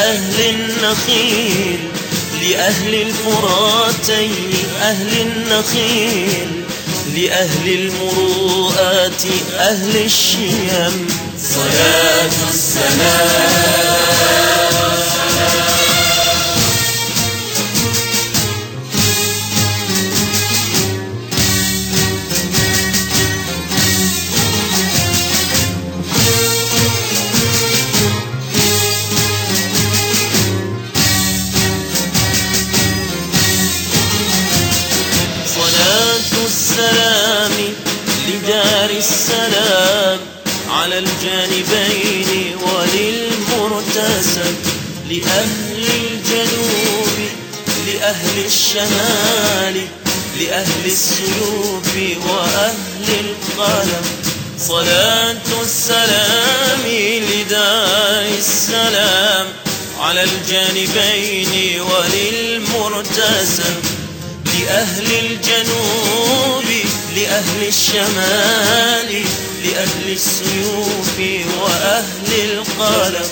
أهل النخيل، لأهل الفراتين أهل النخيل، لأهل المروءات أهل الشيم صلاة السلام. السلام لدار السلام على الجانبين وللمرتسم، لأهل الجنوب لأهل الشمال، لأهل السيوف وأهل القلم صلاة السلام لدار السلام على الجانبين وللمرتسم، لأهل الجنوب لأهل الشمال، لأهل السيوف وأهل القلم